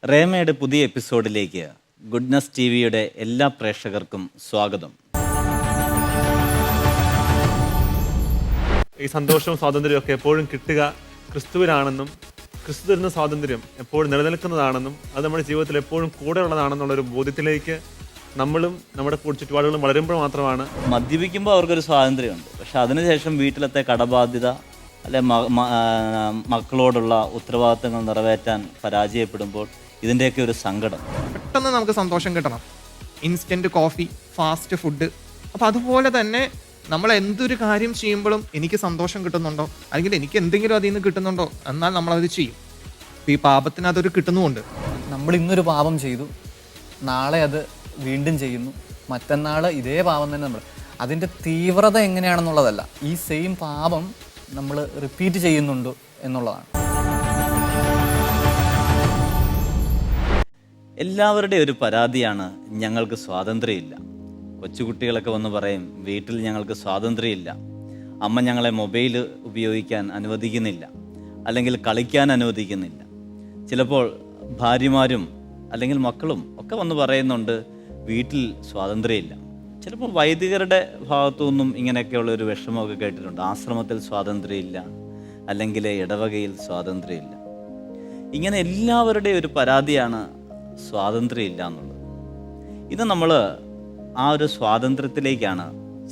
റേമയുടെ പുതിയ എപ്പിസോഡിലേക്ക് goodness T വിയുടെ എല്ലാ പ്രേക്ഷകർക്കും സ്വാഗതം. ഈ സന്തോഷവും സ്വാതന്ത്ര്യവും ഒക്കെ എപ്പോഴും കിട്ടുക ക്രിസ്തുവിനാണെന്നും ക്രിസ്തു തരുന്ന സ്വാതന്ത്ര്യം എപ്പോഴും നിലനിൽക്കുന്നതാണെന്നും അത് നമ്മുടെ ജീവിതത്തിൽ എപ്പോഴും കൂടെ ഉള്ളതാണെന്നുള്ളൊരു ബോധ്യത്തിലേക്ക് നമ്മളും നമ്മുടെ ചുറ്റുപാടുകളും വളരുമ്പോൾ മാത്രമാണ്. മദ്യപിക്കുമ്പോൾ അവർക്കൊരു സ്വാതന്ത്ര്യമുണ്ട്, പക്ഷെ അതിനുശേഷം വീട്ടിലത്തെ കടബാധ്യത അല്ലെ മക്കളോടുള്ള ഉത്തരവാദിത്തങ്ങൾ നിറവേറ്റാൻ പരാജയപ്പെടുമ്പോൾ ഇതിൻ്റെയൊക്കെ ഒരു സങ്കടം. പെട്ടെന്ന് നമുക്ക് സന്തോഷം കിട്ടണം, ഇൻസ്റ്റൻറ്റ് കോഫി, ഫാസ്റ്റ് ഫുഡ്. അപ്പോൾ അതുപോലെ തന്നെ നമ്മൾ എന്തൊരു കാര്യം ചെയ്യുമ്പോഴും എനിക്ക് സന്തോഷം കിട്ടുന്നുണ്ടോ അല്ലെങ്കിൽ എനിക്ക് എന്തെങ്കിലും അതിൽ നിന്ന് കിട്ടുന്നുണ്ടോ എന്നാൽ നമ്മളത് ചെയ്യും. അപ്പോൾ ഈ പാപത്തിന് അതൊരു കിട്ടുന്നുമുണ്ട്. നമ്മൾ ഇന്നൊരു പാപം ചെയ്തു, നാളെ അത് വീണ്ടും ചെയ്യുന്നു, മറ്റന്നാൾ ഇതേ പാപം തന്നെ നമ്മൾ. അതിൻ്റെ തീവ്രത എങ്ങനെയാണെന്നുള്ളതല്ല, ഈ സെയിം പാപം നമ്മൾ റിപ്പീറ്റ് ചെയ്യുന്നുണ്ടോ എന്നുള്ളതാണ്. എല്ലാവരുടെയും ഒരു പരാതിയാണ് ഞങ്ങൾക്ക് സ്വാതന്ത്ര്യമില്ല. കൊച്ചുകുട്ടികളൊക്കെ വന്ന് പറയും, വീട്ടിൽ ഞങ്ങൾക്ക് സ്വാതന്ത്ര്യമില്ല, അമ്മ ഞങ്ങളെ മൊബൈൽ ഉപയോഗിക്കാൻ അനുവദിക്കുന്നില്ല, അല്ലെങ്കിൽ കളിക്കാൻ അനുവദിക്കുന്നില്ല. ചിലപ്പോൾ ഭാര്യമാരും അല്ലെങ്കിൽ മക്കളും ഒക്കെ വന്ന് പറയുന്നുണ്ട്, വീട്ടിൽ സ്വാതന്ത്ര്യമില്ല. ചിലപ്പോൾ വൈദികരുടെ ഭാഗത്തു നിന്നും ഇങ്ങനെയൊക്കെയുള്ളൊരു വിഷമമൊക്കെ കേട്ടിട്ടുണ്ട്. ആശ്രമത്തിൽ സ്വാതന്ത്ര്യമില്ല, അല്ലെങ്കിൽ ഇടവകയിൽ സ്വാതന്ത്ര്യമില്ല. ഇങ്ങനെ എല്ലാവരുടെയും ഒരു പരാതിയാണ് സ്വാതന്ത്ര്യമില്ല എന്നുള്ളത്. ഇത് നമ്മൾ ആ ഒരു സ്വാതന്ത്ര്യത്തിലേക്കാണ്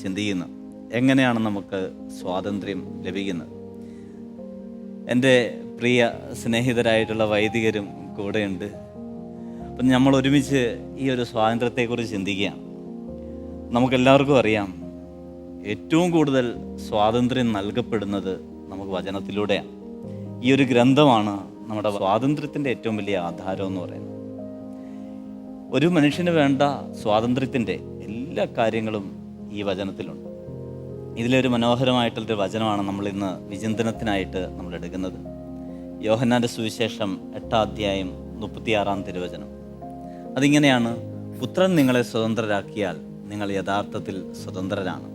ചിന്തിക്കുന്നത്. എങ്ങനെയാണ് നമുക്ക് സ്വാതന്ത്ര്യം ലഭിക്കുന്നത്? എൻ്റെ പ്രിയ സ്നേഹിതരായിട്ടുള്ള വൈദികരും കൂടെയുണ്ട്. അപ്പം നമ്മൾ ഒരുമിച്ച് ഈ ഒരു സ്വാതന്ത്ര്യത്തെക്കുറിച്ച് ചിന്തിക്കുകയാണ്. നമുക്കെല്ലാവർക്കും അറിയാം, ഏറ്റവും കൂടുതൽ സ്വാതന്ത്ര്യം നൽകപ്പെടുന്നത് നമുക്ക് വചനത്തിലൂടെയാണ്. ഈ ഒരു ഗ്രന്ഥമാണ് നമ്മുടെ സ്വാതന്ത്ര്യത്തിൻ്റെ ഏറ്റവും വലിയ ആധാരം എന്ന് പറയുന്നത്. ഒരു മനുഷ്യന് വേണ്ട സ്വാതന്ത്ര്യത്തിൻ്റെ എല്ലാ കാര്യങ്ങളും ഈ വചനത്തിലുണ്ട്. ഇതിലൊരു മനോഹരമായിട്ടുള്ളൊരു വചനമാണ് നമ്മൾ ഇന്ന് വിചിന്തനത്തിനായിട്ട് നമ്മൾ എടുക്കുന്നത്. യോഹന്നാൻ്റെ സുവിശേഷം 8-ാം അധ്യായം 36-ാം തിരുവചനം. അതിങ്ങനെയാണ്: പുത്രൻ നിങ്ങളെ സ്വതന്ത്രരാക്കിയാൽ നിങ്ങൾ യഥാർത്ഥത്തിൽ സ്വതന്ത്രരാണ്.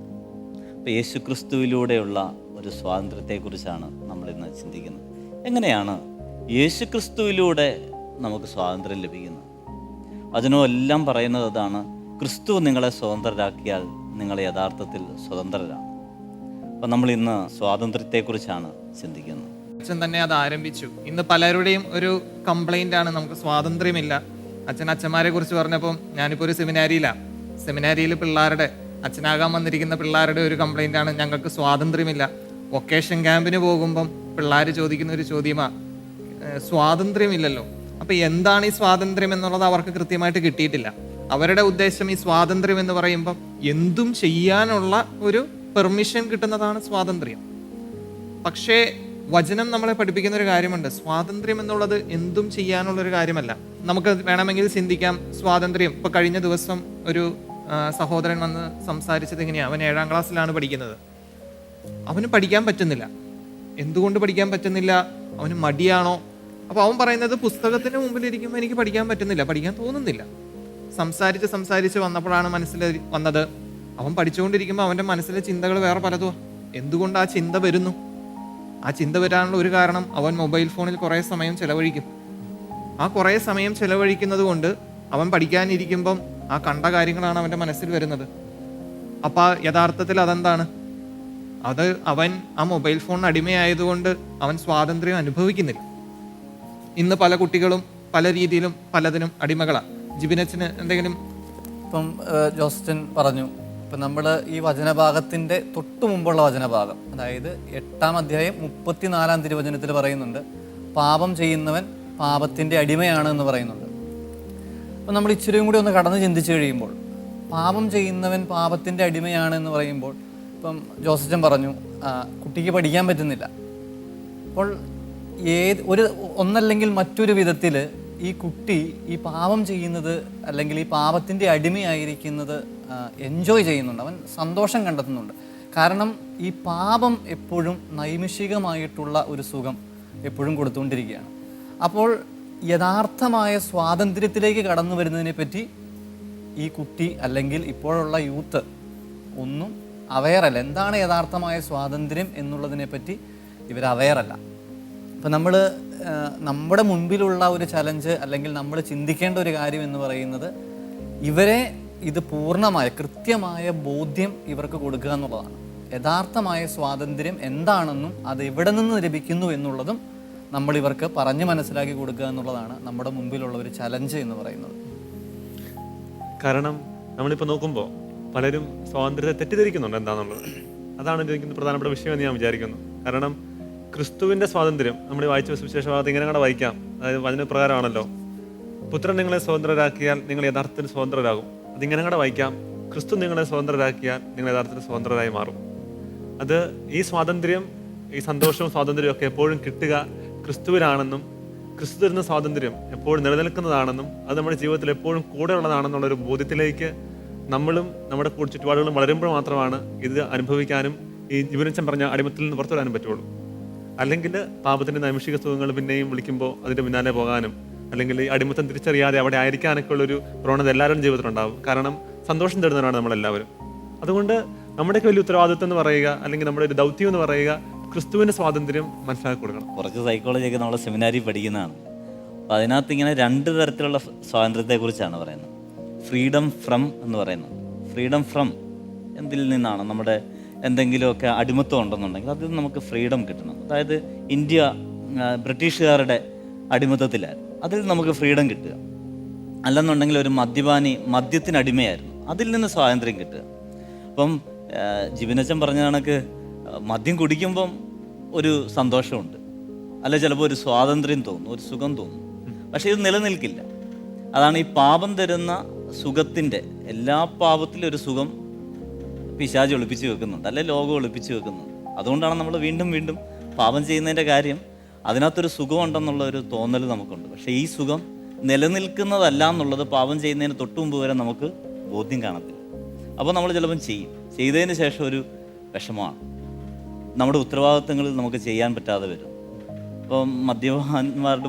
അപ്പോൾ യേശുക്രിസ്തുവിലൂടെയുള്ള ഒരു സ്വാതന്ത്ര്യത്തെക്കുറിച്ചാണ് നമ്മളിന്ന് ചിന്തിക്കുന്നത്. എങ്ങനെയാണ് യേശുക്രിസ്തുവിലൂടെ നമുക്ക് സ്വാതന്ത്ര്യം ലഭിക്കുന്നത്? വചനമെല്ലാം പറയുന്നത് അതാണ്. ക്രിസ്തു നിങ്ങളെ സ്വതന്ത്രരാക്കിയാൽ നിങ്ങൾ യഥാർത്ഥത്തിൽ സ്വതന്ത്രരാണ്. അപ്പം നമ്മൾ ഇന്ന് സ്വാതന്ത്ര്യത്തെക്കുറിച്ചാണ് ചിന്തിക്കുന്നത്. അച്ഛൻ തന്നെ അത് ആരംഭിച്ചു. ഇന്ന് പലരുടെയും ഒരു കംപ്ലൈൻ്റ് ആണ്, നമുക്ക് സ്വാതന്ത്ര്യമില്ല. അച്ഛന്മാരെ കുറിച്ച് പറഞ്ഞപ്പം ഞാനിപ്പോൾ ഒരു സെമിനാരിയിൽ പിള്ളേരുടെ അച്ഛനാകാൻ വന്നിരിക്കുന്ന പിള്ളേരുടെ ഒരു കംപ്ലൈൻ്റ് ആണ്, ഞങ്ങൾക്ക് സ്വാതന്ത്ര്യമില്ല. വൊക്കേഷൻ ക്യാമ്പിന് പോകുമ്പം പിള്ളേർ ചോദിക്കുന്ന ഒരു ചോദ്യമാണ്, സ്വാതന്ത്ര്യമില്ലല്ലോ. അപ്പോൾ എന്താണ് ഈ സ്വാതന്ത്ര്യം എന്നുള്ളത് അവർക്ക് കൃത്യമായിട്ട് കിട്ടിയിട്ടില്ല. അവരുടെ ഉദ്ദേശം ഈ സ്വാതന്ത്ര്യം എന്ന് പറയുമ്പം എന്തും ചെയ്യാനുള്ള ഒരു പെർമിഷൻ കിട്ടുന്നതാണ് സ്വാതന്ത്ര്യം. പക്ഷേ വചനം നമ്മളെ പഠിപ്പിക്കുന്ന ഒരു കാര്യമുണ്ട്, സ്വാതന്ത്ര്യം എന്നുള്ളത് എന്തും ചെയ്യാനുള്ളൊരു കാര്യമല്ല. നമുക്ക് വേണമെങ്കിൽ ചിന്തിക്കാം, സ്വാതന്ത്ര്യം ഇപ്പോൾ കഴിഞ്ഞ ദിവസം ഒരു സഹോദരൻ വന്ന് സംസാരിച്ചത് എങ്ങനെയാണ്. അവൻ 7-ാം ക്ലാസ്സിലാണ് പഠിക്കുന്നത്. അവന് പഠിക്കാൻ പറ്റുന്നില്ല. എന്തുകൊണ്ട് പഠിക്കാൻ പറ്റുന്നില്ല? അവന് മടിയാണോ? അപ്പോൾ അവൻ പറയുന്നത്, പുസ്തകത്തിന് മുമ്പിലിരിക്കുമ്പോൾ എനിക്ക് പഠിക്കാൻ പറ്റുന്നില്ല, പഠിക്കാൻ തോന്നുന്നില്ല. സംസാരിച്ച് വന്നപ്പോഴാണ് മനസ്സിൽ വന്നത്, അവൻ പഠിച്ചുകൊണ്ടിരിക്കുമ്പോൾ അവൻ്റെ മനസ്സിലെ ചിന്തകൾ വേറെ പലതും. എന്തുകൊണ്ട് ആ ചിന്ത വരുന്നു? ആ ചിന്ത വരാനുള്ള ഒരു കാരണം, അവൻ മൊബൈൽ ഫോണിൽ കുറേ സമയം ചിലവഴിക്കും. ആ കുറേ സമയം ചിലവഴിക്കുന്നത് കൊണ്ട് അവൻ പഠിക്കാനിരിക്കുമ്പം ആ കണ്ട കാര്യങ്ങളാണ് അവൻ്റെ മനസ്സിൽ വരുന്നത്. അപ്പോൾ യഥാർത്ഥത്തിൽ അതെന്താണ്? അത് അവൻ ആ മൊബൈൽ ഫോണിന് അടിമയായതുകൊണ്ട് അവൻ സ്വാതന്ത്ര്യം അനുഭവിക്കുന്നില്ല. ഇന്ന് പല കുട്ടികളും പല രീതിയിലും പലതിനും അടിമകളാണ്. ജിബിനച്ചന് എന്തെങ്കിലും? ഇപ്പം ജോസ്റ്റൻ പറഞ്ഞു, ഇപ്പം നമ്മൾ ഈ വചനഭാഗത്തിൻ്റെ തൊട്ടു മുമ്പുള്ള വചനഭാഗം, അതായത് 8-ാം അധ്യായം 34-ാം തിരുവചനത്തിൽ പറയുന്നുണ്ട്, പാപം ചെയ്യുന്നവൻ പാപത്തിൻ്റെ അടിമയാണ് എന്ന് പറയുന്നുണ്ട്. അപ്പം നമ്മൾ ഇച്ചിരിയും കൂടി ഒന്ന് കടന്ന് ചിന്തിച്ച് കഴിയുമ്പോൾ, പാപം ചെയ്യുന്നവൻ പാപത്തിൻ്റെ അടിമയാണ് എന്ന് പറയുമ്പോൾ, ഇപ്പം ജോസച്ചൻ പറഞ്ഞു കുട്ടിക്ക് പഠിക്കാൻ പറ്റുന്നില്ല. അപ്പോൾ ഒന്നല്ലെങ്കിൽ മറ്റൊരു വിധത്തിൽ ഈ കുട്ടി ഈ പാപം ചെയ്യുന്നത് അല്ലെങ്കിൽ ഈ പാപത്തിൻ്റെ അടിമയായിരിക്കുന്നത് എൻജോയ് ചെയ്യുന്നുണ്ട്, അവൻ സന്തോഷം കണ്ടെത്തുന്നുണ്ട്. കാരണം ഈ പാപം എപ്പോഴും നൈമിഷികമായിട്ടുള്ള ഒരു സുഖം എപ്പോഴും കൊടുത്തുകൊണ്ടിരിക്കുകയാണ്. അപ്പോൾ യഥാർത്ഥമായ സ്വാതന്ത്ര്യത്തിലേക്ക് കടന്നു വരുന്നതിനെ പറ്റി ഈ കുട്ടി അല്ലെങ്കിൽ ഇപ്പോഴുള്ള യൂത്ത് ഒന്നും അവെയറല്ല. എന്താണ് യഥാർത്ഥമായ സ്വാതന്ത്ര്യം എന്നുള്ളതിനെ പറ്റി ഇവർ അവെയറല്ല. ഇപ്പം നമ്മൾ നമ്മുടെ മുൻപിലുള്ള ഒരു ചലഞ്ച് അല്ലെങ്കിൽ നമ്മൾ ചിന്തിക്കേണ്ട ഒരു കാര്യം എന്ന് പറയുന്നത് ഇവരെ ഇത് പൂർണ്ണമായ കൃത്യമായ ബോധ്യം ഇവർക്ക് കൊടുക്കുക എന്നുള്ളതാണ്. യഥാർത്ഥമായ സ്വാതന്ത്ര്യം എന്താണെന്നും അത് എവിടെ നിന്ന് ലഭിക്കുന്നു എന്നുള്ളതും നമ്മൾ ഇവർക്ക് പറഞ്ഞ് മനസ്സിലാക്കി കൊടുക്കുക എന്നുള്ളതാണ് നമ്മുടെ മുമ്പിലുള്ള ഒരു ചലഞ്ച് എന്ന് പറയുന്നത്. കാരണം നമ്മളിപ്പോൾ നോക്കുമ്പോൾ പലരും സ്വാതന്ത്ര്യത്തെ തെറ്റിദ്ധരിക്കുന്നുണ്ട് എന്താണെന്നുള്ളത്. അതാണ് എനിക്ക് പ്രധാനപ്പെട്ട വിഷയമെന്ന് ഞാൻ വിചാരിക്കുന്നു. കാരണം ക്രിസ്തുവിൻ്റെ സ്വാതന്ത്ര്യം നമ്മൾ വായിച്ച സുവിശേഷ ഭാഗത്ത് ഇങ്ങനെ കൂടെ വായിക്കാം. അതായത് വചനപ്രകാരമാണല്ലോ, പുത്രൻ നിങ്ങളെ സ്വതന്ത്രരാക്കിയാൽ നിങ്ങൾ യഥാർത്ഥത്തിൽ സ്വതന്ത്രരാകും. അതിങ്ങനെ കൂടെ വായിക്കാം, ക്രിസ്തു നിങ്ങളെ സ്വതന്ത്രരാക്കിയാൽ നിങ്ങൾ യഥാർത്ഥത്തിൽ സ്വതന്ത്രരായി മാറും. അത് ഈ സ്വാതന്ത്ര്യം, ഈ സന്തോഷവും സ്വാതന്ത്ര്യവും ഒക്കെ എപ്പോഴും കിട്ടുക ക്രിസ്തുവിലാണെന്നും ക്രിസ്തു തരുന്ന സ്വാതന്ത്ര്യം എപ്പോഴും നിലനിൽക്കുന്നതാണെന്നും അത് നമ്മുടെ ജീവിതത്തിൽ എപ്പോഴും കൂടെ ഉള്ളതാണെന്നുള്ളൊരു ബോധ്യത്തിലേക്ക് നമ്മളും നമ്മുടെ ചുറ്റുപാടുകളും വളരുമ്പോൾ മാത്രമാണ് ഇത് അനുഭവിക്കാനും ഈ ജീവനച്ചൻ പറഞ്ഞ അടിമത്തിൽ നിന്ന് പുറത്തു വരാനും പറ്റുള്ളൂ. അല്ലെങ്കിൽ പാപത്തിൻ്റെ നൈമിഷിക സുഖങ്ങൾ പിന്നെയും വിളിക്കുമ്പോൾ അതിൻ്റെ പിന്നാലെ പോകാനും അല്ലെങ്കിൽ ഈ അടിമത്തം തിരിച്ചറിയാതെ അവിടെ ആയിരിക്കാനൊക്കെ ഉള്ളൊരു പ്രവണത എല്ലാവരുടെയും ജീവിതത്തിലുണ്ടാവും. കാരണം സന്തോഷം തരുന്നവരാണ് നമ്മളെല്ലാവരും. അതുകൊണ്ട് നമ്മുടെയൊക്കെ വലിയ ഉത്തരവാദിത്വം എന്ന് പറയുക, അല്ലെങ്കിൽ നമ്മുടെ ഒരു ദൗത്യം എന്ന് പറയുക, ക്രിസ്തുവിൻ്റെ സ്വാതന്ത്ര്യം മനസ്സിലാക്കി കൊടുക്കണം. കുറച്ച് സൈക്കോളജിയൊക്കെ നമ്മൾ സെമിനാരിൽ പഠിക്കുന്നതാണ്. അപ്പോൾ അതിനകത്ത് ഇങ്ങനെ 2 തരത്തിലുള്ള സ്വാതന്ത്ര്യത്തെക്കുറിച്ചാണ് പറയുന്നത്. ഫ്രീഡം ഫ്രം എന്ന് പറയുന്നത്. ഫ്രീഡം ഫ്രം എന്തിൽ നിന്നാണ്? നമ്മുടെ എന്തെങ്കിലുമൊക്കെ അടിമത്വം ഉണ്ടെന്നുണ്ടെങ്കിൽ അതിൽ നമുക്ക് ഫ്രീഡം കിട്ടണം. അതായത് ഇന്ത്യ ബ്രിട്ടീഷുകാരുടെ അടിമത്തത്തിലായിരുന്നു, അതിൽ നമുക്ക് ഫ്രീഡം കിട്ടുക. അല്ലെന്നുണ്ടെങ്കിൽ ഒരു മദ്യപാനി മദ്യത്തിനടിമയായിരുന്നു, അതിൽ നിന്ന് സ്വാതന്ത്ര്യം കിട്ടുക. അപ്പം ജിബിനച്ചൻ പറഞ്ഞ കണക്ക് മദ്യം കുടിക്കുമ്പം ഒരു സന്തോഷമുണ്ട്, അല്ല ചിലപ്പോൾ ഒരു സ്വാതന്ത്ര്യം തോന്നും, ഒരു സുഖം തോന്നും. പക്ഷേ ഇത് നിലനിൽക്കില്ല. അതാണ് ഈ പാപം തരുന്ന സുഖത്തിൻ്റെ, എല്ലാ പാപത്തിലും ഒരു സുഖം പിശാച് ഒളിപ്പിച്ച് വെക്കുന്നുണ്ട്, അല്ലെ ലോകം ഒളിപ്പിച്ച് വെക്കുന്നുണ്ട്. അതുകൊണ്ടാണ് നമ്മൾ വീണ്ടും വീണ്ടും പാപം ചെയ്യുന്നതിൻ്റെ കാര്യം. അതിനകത്തൊരു സുഖമുണ്ടെന്നുള്ള ഒരു തോന്നൽ നമുക്കുണ്ട്. പക്ഷേ ഈ സുഖം നിലനിൽക്കുന്നതല്ല എന്നുള്ളത് പാപം ചെയ്യുന്നതിന് തൊട്ട് മുമ്പ് വരെ നമുക്ക് ബോധ്യം കാണത്തില്ല. അപ്പോൾ നമ്മൾ ചിലപ്പം ചെയ്തതിന് ശേഷം ഒരു വിഷമമാണ്, നമ്മുടെ ഉത്തരവാദിത്തങ്ങളിൽ നമുക്ക് ചെയ്യാൻ പറ്റാതെ വരും. ഇപ്പം മദ്യപാന്മാരുടെ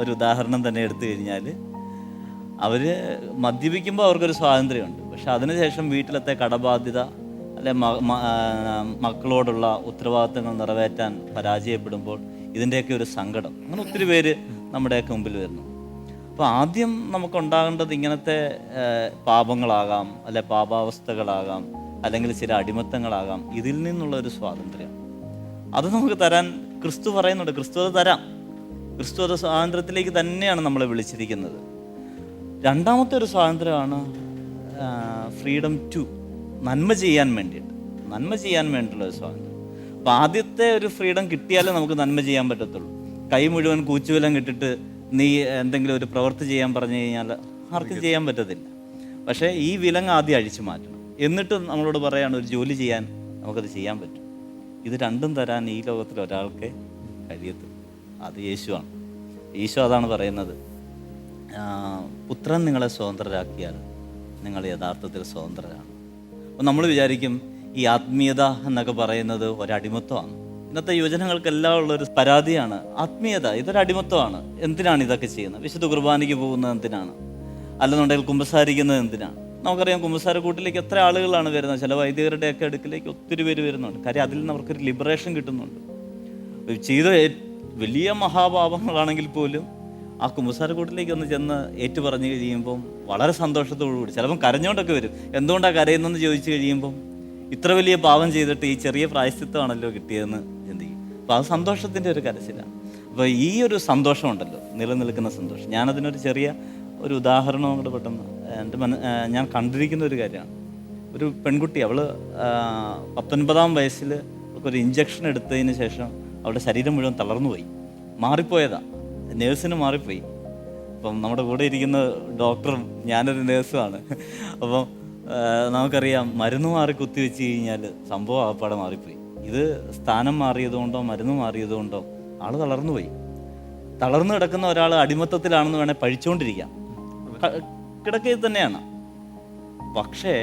ഒരു ഉദാഹരണം തന്നെ എടുത്തു കഴിഞ്ഞാൽ, അവർ മദ്യപിക്കുമ്പോൾ അവർക്കൊരു സ്വാതന്ത്ര്യമുണ്ട്. പക്ഷെ അതിനുശേഷം വീട്ടിലത്തെ കടബാധ്യത അല്ലെ മക്കളോടുള്ള ഉത്തരവാദിത്തങ്ങൾ നിറവേറ്റാൻ പരാജയപ്പെടുമ്പോൾ ഇതിൻ്റെയൊക്കെ ഒരു സങ്കടം, അങ്ങനെ ഒത്തിരി പേര് നമ്മുടെയൊക്കെ മുമ്പിൽ വരുന്നു. അപ്പോൾ ആദ്യം നമുക്കുണ്ടാകേണ്ടത് ഇങ്ങനത്തെ പാപങ്ങളാകാം, അല്ലെ പാപാവസ്ഥകളാകാം, അല്ലെങ്കിൽ ചില അടിമത്തങ്ങളാകാം, ഇതിൽ നിന്നുള്ള ഒരു സ്വാതന്ത്ര്യം അത് നമുക്ക് തരാൻ ക്രിസ്തു പറയുന്നുണ്ട്. ക്രിസ്തു അത് തരാം. ക്രിസ്തു അത് സ്വാതന്ത്ര്യത്തിലേക്ക് തന്നെയാണ് നമ്മളെ വിളിച്ചിരിക്കുന്നത്. രണ്ടാമത്തെ ഒരു സ്വാതന്ത്ര്യമാണ് ഫ്രീഡം ടു, നന്മ ചെയ്യാൻ വേണ്ടിയിട്ട്, നന്മ ചെയ്യാൻ വേണ്ടിയിട്ടുള്ള ഒരു സ്വാതന്ത്ര്യം. അപ്പോൾ ആദ്യത്തെ ഒരു ഫ്രീഡം കിട്ടിയാലേ നമുക്ക് നന്മ ചെയ്യാൻ പറ്റത്തുള്ളൂ. കൈ മുഴുവൻ കൂച്ചുവിലം കിട്ടിട്ട് നീ എന്തെങ്കിലും ഒരു പ്രവൃത്തി ചെയ്യാൻ പറഞ്ഞു കഴിഞ്ഞാൽ ആർക്കും ചെയ്യാൻ പറ്റത്തില്ല. പക്ഷേ ഈ വിലങ്ങ് ആദ്യം അഴിച്ചു മാറ്റണം, എന്നിട്ട് നമ്മളോട് പറയാണ് ഒരു ജോലി ചെയ്യാൻ നമുക്കത് ചെയ്യാൻ പറ്റും. ഇത് രണ്ടും തരാൻ ഈ ലോകത്തിൽ ഒരാൾക്ക് കഴിയത്തുള്ളൂ, അത് യേശുവാണ്. ഈശോ അതാണ് പറയുന്നത്, പുത്രൻ നിങ്ങളെ സ്വതന്ത്രരാക്കിയാൽ നിങ്ങൾ യഥാർത്ഥത്തിൽ സ്വതന്ത്രരാണ്. അപ്പോൾ നമ്മൾ വിചാരിക്കും ഈ ആത്മീയത എന്നൊക്കെ പറയുന്നത് ഒരടിമത്വമാണ്. ഇന്നത്തെ യുവജനങ്ങൾക്കെല്ലാം ഉള്ളൊരു പരാതിയാണ് ആത്മീയത, ഇതൊരു അടിമത്വമാണ്. എന്തിനാണ് ഇതൊക്കെ ചെയ്യുന്നത്? വിശുദ്ധ കുർബാനയ്ക്ക് പോകുന്നത് എന്തിനാണ്? അല്ലെന്നുണ്ടെങ്കിൽ കുമ്പസാരിക്കുന്നത് എന്തിനാണ്? നമുക്കറിയാം കുമ്പസാരക്കൂട്ടിലേക്ക് എത്ര ആളുകളാണ് വരുന്നത്. ചില വൈദികരുടെയൊക്കെ അടുക്കിലേക്ക് ഒത്തിരി പേര് വരുന്നുണ്ട്. കാര്യം അതിൽ നിന്ന് അവർക്കൊരു ലിബറേഷൻ കിട്ടുന്നുണ്ട്. ചെയ്ത വലിയ മഹാപാപങ്ങളാണെങ്കിൽ പോലും ആ കുമ്പസാരക്കൂട്ടിലേക്ക് ഒന്ന് ചെന്ന് ഏറ്റു പറഞ്ഞു കഴിയുമ്പം വളരെ സന്തോഷത്തോടു കൂടി, ചിലപ്പം കരഞ്ഞുകൊണ്ടൊക്കെ വരും. എന്തുകൊണ്ടാണ് കരയുന്നതെന്ന് ചോദിച്ചു കഴിയുമ്പം ഇത്ര വലിയ പാപം ചെയ്തിട്ട് ഈ ചെറിയ പ്രായശ്ചിത്തമാണല്ലോ കിട്ടിയതെന്ന് ചിന്തിക്കും. അപ്പോൾ അത് സന്തോഷത്തിൻ്റെ ഒരു കരച്ചിലാണ്. അപ്പോൾ ഈ ഒരു സന്തോഷമുണ്ടല്ലോ, നിലനിൽക്കുന്ന സന്തോഷം. ഞാനതിനൊരു ചെറിയ ഒരു ഉദാഹരണം കൊണ്ട് പെട്ടെന്ന് ഞാൻ കണ്ടിരിക്കുന്ന ഒരു കാര്യമാണ്. ഒരു പെൺകുട്ടി, അവൾ 19 വയസ്സിൽ ഒരു ഇഞ്ചക്ഷൻ എടുത്തതിന് ശേഷം അവളുടെ ശരീരം മുഴുവൻ തളർന്നുപോയി, മാറിപ്പോയതാണ്. നേഴ്സിന് മാറിപ്പോയി. അപ്പം നമ്മുടെ കൂടെ ഇരിക്കുന്ന ഡോക്ടറും ഞാനൊരു നേഴ്സുമാണ്. അപ്പം നമുക്കറിയാം മരുന്ന് മാറി കുത്തിവെച്ച് കഴിഞ്ഞാൽ സംഭവം ആപ്പാടെ മാറിപ്പോയി. ഇത് സ്ഥാനം മാറിയതുകൊണ്ടോ മരുന്ന് മാറിയതുകൊണ്ടോ ആൾ തളർന്നുപോയി. തളർന്നു കിടക്കുന്ന ഒരാൾ അടിമത്തത്തിലാണെന്ന് വേണേൽ പഴിച്ചുകൊണ്ടിരിക്കാം, കിടക്കയിൽ തന്നെയാണ്. പക്ഷേ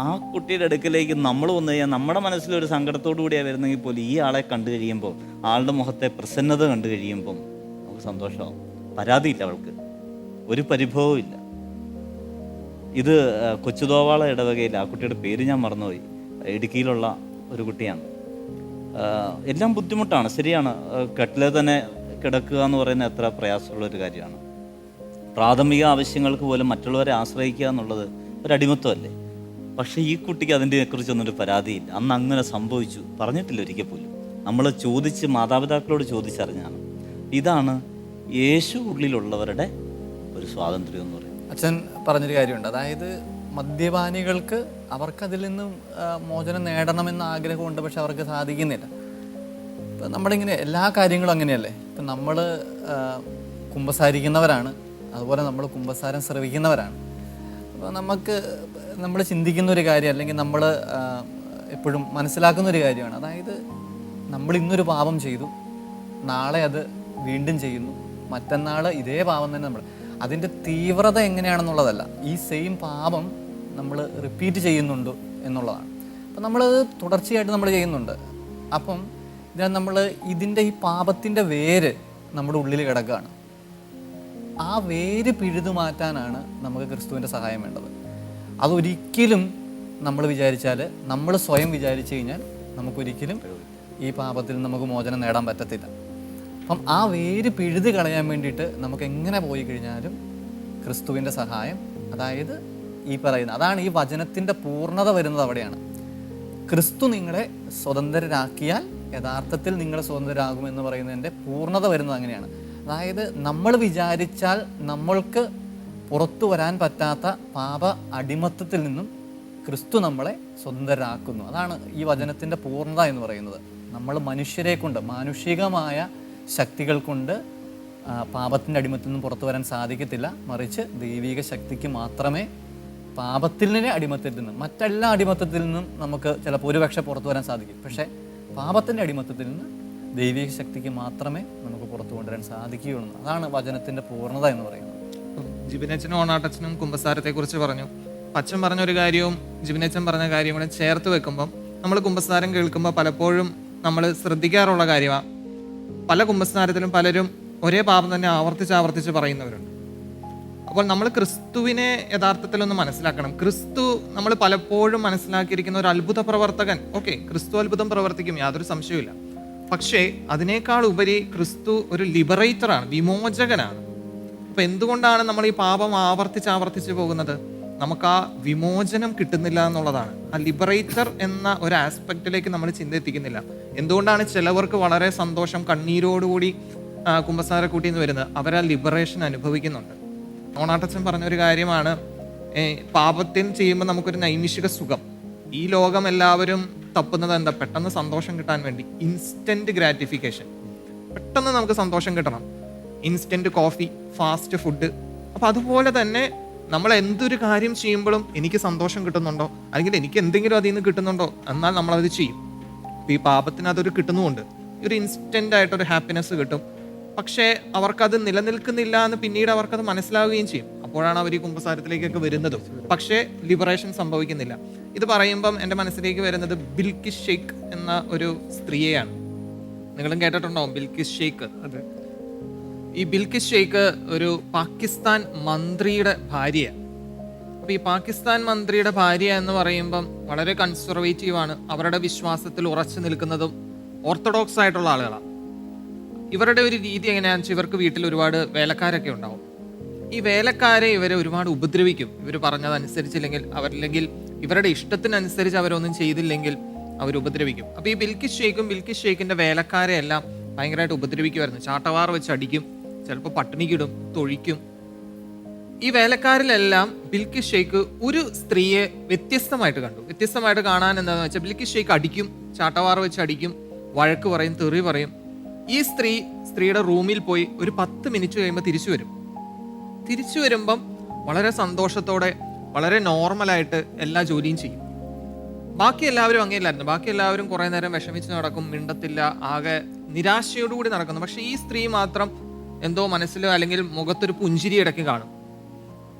ആ കുട്ടിയുടെ അടുക്കലേക്ക് നമ്മൾ വന്നു കഴിഞ്ഞാൽ നമ്മുടെ മനസ്സിലൊരു സങ്കടത്തോടു കൂടിയാണ് വരുന്നെങ്കിൽ പോലും ഈ ആളെ കണ്ടു കഴിയുമ്പോൾ, ആളുടെ മുഖത്തെ പ്രസന്നത കണ്ടു കഴിയുമ്പം നമുക്ക് സന്തോഷമാവും. പരാതിയില്ല, അവൾക്ക് ഒരു പരിഭവവും ഇല്ല. ഇത് കൊച്ചുതോവാള ഇടവകയിൽ, ആ കുട്ടിയുടെ പേര് ഞാൻ മറന്നുപോയി, ഇടുക്കിയിലുള്ള ഒരു കുട്ടിയാണ്. എല്ലാം ബുദ്ധിമുട്ടാണ്, ശരിയാണ്. കട്ടിലെ തന്നെ കിടക്കുക എന്ന് പറയുന്നത് എത്ര പ്രയാസമുള്ളൊരു കാര്യമാണ്. പ്രാഥമിക ആവശ്യങ്ങൾക്ക് പോലും മറ്റുള്ളവരെ ആശ്രയിക്കുക എന്നുള്ളത് ഒരു അടിമത്വമല്ലേ. പക്ഷേ ഈ കുട്ടിക്ക് അതിനെക്കുറിച്ചൊന്നും ഒരു പരാതിയില്ല. അന്ന് അങ്ങനെ സംഭവിച്ചു പറഞ്ഞിട്ടില്ല ഒരിക്കൽ പോലും. നമ്മൾ ചോദിച്ച് മാതാപിതാക്കളോട് ചോദിച്ചറിഞ്ഞാണ്. ഇതാണ് യേശു ഉള്ളിലുള്ളവരുടെ ഒരു സ്വാതന്ത്ര്യം എന്ന് പറയുന്നത്. അച്ഛൻ പറഞ്ഞൊരു കാര്യമുണ്ട്, അതായത് മദ്യപാനികൾക്ക് അവർക്കതിൽ നിന്നും മോചനം നേടണമെന്ന ആഗ്രഹമുണ്ട്, പക്ഷെ അവർക്ക് സാധിക്കുന്നില്ല. ഇപ്പം നമ്മളിങ്ങനെ എല്ലാ കാര്യങ്ങളും അങ്ങനെയല്ലേ. ഇപ്പം നമ്മൾ കുമ്പസാരിക്കുന്നവരാണ്, അതുപോലെ നമ്മൾ കുമ്പസാരം ശ്രവിക്കുന്നവരാണ്. അപ്പോൾ നമ്മൾ ചിന്തിക്കുന്ന ഒരു കാര്യം, അല്ലെങ്കിൽ നമ്മൾ എപ്പോഴും മനസ്സിലാക്കുന്ന ഒരു കാര്യമാണ്, അതായത് നമ്മൾ ഇന്നൊരു പാപം ചെയ്തു, നാളെ അത് വീണ്ടും ചെയ്യുന്നു, മറ്റന്നാൾ ഇതേ പാപം തന്നെ നമ്മൾ, അതിൻ്റെ തീവ്രത എങ്ങനെയാണെന്നുള്ളതല്ല, ഈ സെയിം പാപം നമ്മൾ റിപ്പീറ്റ് ചെയ്യുന്നുണ്ടോ എന്നുള്ളതാണ്. അപ്പം നമ്മളത് തുടർച്ചയായിട്ട് നമ്മൾ ചെയ്യുന്നുണ്ട്. അപ്പം ഇതിൻ്റെ ഈ പാപത്തിൻ്റെ വേര് നമ്മുടെ ഉള്ളിൽ കിടക്കുകയാണ്. ആ വേര് പിഴുതു മാറ്റാനാണ് നമുക്ക് ക്രിസ്തുവിൻ്റെ സഹായം വേണ്ടത്. അതൊരിക്കലും നമ്മൾ വിചാരിച്ചാൽ, നമ്മൾ സ്വയം വിചാരിച്ചു കഴിഞ്ഞാൽ നമുക്കൊരിക്കലും ഈ പാപത്തിൽ നമുക്ക് മോചനം നേടാൻ പറ്റത്തില്ല. അപ്പം ആ വേര് പിഴുത് കളയാൻ വേണ്ടിയിട്ട് നമുക്ക് എങ്ങനെ പോയി കഴിഞ്ഞാലും ക്രിസ്തുവിൻ്റെ സഹായം, അതായത് ഈ പറയുന്ന, അതാണ് ഈ വചനത്തിൻ്റെ പൂർണ്ണത വരുന്നത് അവിടെയാണ്. ക്രിസ്തു നിങ്ങളെ സ്വതന്ത്രരാക്കിയാൽ യഥാർത്ഥത്തിൽ നിങ്ങൾ സ്വതന്ത്രരാകുമെന്ന് പറയുന്നതിൻ്റെ പൂർണ്ണത വരുന്നത് അങ്ങനെയാണ്. അതായത് നമ്മൾ വിചാരിച്ചാൽ നമ്മൾക്ക് പുറത്തു വരാൻ പറ്റാത്ത പാപ അടിമത്തത്തിൽ നിന്നും ക്രിസ്തു നമ്മളെ സ്വതന്ത്രരാക്കുന്നു. അതാണ് ഈ വചനത്തിൻ്റെ പൂർണ്ണത എന്ന് പറയുന്നത്. നമ്മൾ മനുഷ്യരെ കൊണ്ട്, മാനുഷികമായ ശക്തികൾ കൊണ്ട് പാപത്തിൻ്റെ അടിമത്തിൽ നിന്നും പുറത്തു വരാൻ സാധിക്കത്തില്ല. മറിച്ച് ദൈവിക ശക്തിക്ക് മാത്രമേ പാപത്തിൻ്റെ അടിമത്തത്തിൽ നിന്നും, മറ്റെല്ലാ അടിമത്തത്തിൽ നിന്നും നമുക്ക് ചിലപ്പോൾ ഒരുപക്ഷെ പുറത്തു വരാൻ സാധിക്കും. പക്ഷേ പാപത്തിൻ്റെ അടിമത്തത്തിൽ നിന്ന് ദൈവിക ശക്തിക്ക് മാത്രമേ നമുക്ക് പുറത്തു കൊണ്ടുവരാൻ സാധിക്കുകയുള്ളൂ. അതാണ് വചനത്തിൻ്റെ പൂർണ്ണത എന്ന് പറയുന്നത്. ജിബിനച്ചനും ഓണാട്ടച്ചനും കുമ്പസാരത്തെക്കുറിച്ച് പറഞ്ഞു. അച്ഛൻ പറഞ്ഞൊരു കാര്യവും ജിബിനച്ചൻ പറഞ്ഞ കാര്യം കൂടെ ചേർത്ത് വെക്കുമ്പം, നമ്മൾ കുമ്പസാരം കേൾക്കുമ്പോൾ പലപ്പോഴും നമ്മൾ ശ്രദ്ധിക്കാറുള്ള കാര്യമാണ്, പല കുമ്പസാരത്തിലും പലരും ഒരേ പാപം തന്നെ ആവർത്തിച്ച് പറയുന്നവരുണ്ട്. അപ്പോൾ നമ്മൾ ക്രിസ്തുവിനെ യഥാർത്ഥത്തിലൊന്ന് മനസ്സിലാക്കണം. ക്രിസ്തു നമ്മൾ പലപ്പോഴും മനസ്സിലാക്കിയിരിക്കുന്ന ഒരു അത്ഭുത പ്രവർത്തകൻ. ഓക്കെ, ക്രിസ്തു അത്ഭുതം പ്രവർത്തിക്കും, യാതൊരു സംശയമില്ല. പക്ഷേ അതിനേക്കാൾ ഉപരി ക്രിസ്തു ഒരു ലിബറേറ്ററാണ്, വിമോചകനാണ്. അപ്പം എന്തുകൊണ്ടാണ് നമ്മൾ ഈ പാപം ആവർത്തിച്ച് പോകുന്നത്? നമുക്ക് ആ വിമോചനം കിട്ടുന്നില്ല എന്നുള്ളതാണ്. ആ ലിബറേറ്റർ എന്ന ഒരു ആസ്പെക്റ്റിലേക്ക് നമ്മൾ ചിന്ത എത്തിക്കുന്നില്ല. എന്തുകൊണ്ടാണ് ചിലവർക്ക് വളരെ സന്തോഷം, കണ്ണീരോടുകൂടി കുമ്പസാര കൂട്ടിന്ന് വരുന്നത്? അവർ ആ ലിബറേഷൻ അനുഭവിക്കുന്നുണ്ട്. ഓണാട്ടച്ചൻ പറഞ്ഞൊരു കാര്യമാണ്, പാപത്തിൽ ചെയ്യുമ്പോൾ നമുക്കൊരു നൈമിഷിക സുഖം. ഈ ലോകം എല്ലാവരും തപ്പുന്നത് എന്താ? പെട്ടെന്ന് സന്തോഷം കിട്ടാൻ വേണ്ടി, ഇൻസ്റ്റന്റ് ഗ്രാറ്റിഫിക്കേഷൻ. പെട്ടെന്ന് നമുക്ക് സന്തോഷം കിട്ടണം, ഇൻസ്റ്റന്റ് കോഫി, ഫാസ്റ്റ് ഫുഡ്. അപ്പം അതുപോലെ തന്നെ നമ്മൾ എന്തൊരു കാര്യം ചെയ്യുമ്പോഴും എനിക്ക് സന്തോഷം കിട്ടുന്നുണ്ടോ, അല്ലെങ്കിൽ എനിക്ക് എന്തെങ്കിലും അതിൽ നിന്ന് കിട്ടുന്നുണ്ടോ, എന്നാൽ നമ്മളത് ചെയ്യും. ഈ പാപത്തിന് അതൊരു കിട്ടുന്നുമുണ്ട്, ഒരു ഇൻസ്റ്റന്റ് ആയിട്ടൊരു ഹാപ്പിനെസ് കിട്ടും. പക്ഷേ അവർക്കത് നിലനിൽക്കുന്നില്ല എന്ന് പിന്നീട് അവർക്കത് മനസ്സിലാവുകയും ചെയ്യും. അപ്പോഴാണ് അവർ ഈ കുമ്പസാരത്തിലേക്കൊക്കെ വരുന്നതും. പക്ഷേ ലിബറേഷൻ സംഭവിക്കുന്നില്ല. ഇത് പറയുമ്പം എൻ്റെ മനസ്സിലേക്ക് വരുന്നത് ബിൽക്കിസ് ഷെയ്ഖ് എന്ന ഒരു സ്ത്രീയെയാണ്. നിങ്ങളും കേട്ടിട്ടുണ്ടാവും ബിൽക്കിസ് ഷെയ്ഖ്. അതെ. ഈ ബിൽക്കിസ് ഷെയ്ഖ് ഒരു പാകിസ്ഥാൻ മന്ത്രിയുടെ ഭാര്യയാണ്. അപ്പോൾ ഈ പാകിസ്ഥാൻ മന്ത്രിയുടെ ഭാര്യ എന്ന് പറയുമ്പം വളരെ കൺസർവേറ്റീവാണ്, അവരുടെ വിശ്വാസത്തിൽ ഉറച്ചു നിൽക്കുന്നതും ഓർത്തഡോക്സ് ആയിട്ടുള്ള ആളുകളാണ്. ഇവരുടെ ഒരു രീതി എങ്ങനെയാണെന്ന് വെച്ചാൽ, ഇവർക്ക് വീട്ടിൽ ഒരുപാട് വേലക്കാരൊക്കെ ഉണ്ടാവും. ഈ വേലക്കാരെ ഇവരെ ഒരുപാട് ഉപദ്രവിക്കും. ഇവർ പറഞ്ഞതനുസരിച്ചില്ലെങ്കിൽ, അവരില്ലെങ്കിൽ ഇവരുടെ ഇഷ്ടത്തിനനുസരിച്ച് അവരൊന്നും ചെയ്തില്ലെങ്കിൽ അവർ ഉപദ്രവിക്കും. അപ്പോൾ ഈ ബിൽക്കിസ് ഷെയ്ഖിൻ്റെ വേലക്കാരെ എല്ലാം ഭയങ്കരമായിട്ട് ഉപദ്രവിക്കുമായിരുന്നു. ചാട്ടവാർ വെച്ച് അടിക്കും, ചിലപ്പോൾ പട്ടിണിക്കിടും, തൊഴിക്കും. ഈ വേലക്കാരിലെല്ലാം ബിൽക്കിസ് ഷെയ്ഖ് ഒരു സ്ത്രീയെ വ്യത്യസ്തമായിട്ട് കണ്ടു. വ്യത്യസ്തമായിട്ട് കാണാൻ എന്താണെന്ന് വെച്ചാൽ, ബിൽക്കിസ് ഷെയ്ഖ് അടിക്കും, ചാട്ടവാർ വെച്ച് അടിക്കും, വഴക്ക് പറയും, തെറി പറയും. ഈ സ്ത്രീയുടെ റൂമിൽ പോയി ഒരു 10 മിനിറ്റ് കഴിയുമ്പോൾ തിരിച്ചു വരുമ്പം വളരെ സന്തോഷത്തോടെ, വളരെ നോർമലായിട്ട് എല്ലാ ജോലിയും ചെയ്യും. ബാക്കി എല്ലാവരും അങ്ങനെയല്ലായിരുന്നു. ബാക്കി എല്ലാവരും കുറേ നേരം വിഷമിച്ച് നടക്കും, മിണ്ടത്തില്ല, ആകെ നിരാശയോടുകൂടി നടക്കുന്നു. പക്ഷെ ഈ സ്ത്രീ മാത്രം എന്തോ മനസ്സിലോ അല്ലെങ്കിൽ മുഖത്തൊരു പുഞ്ചിരി ഇടയ്ക്ക് കാണും.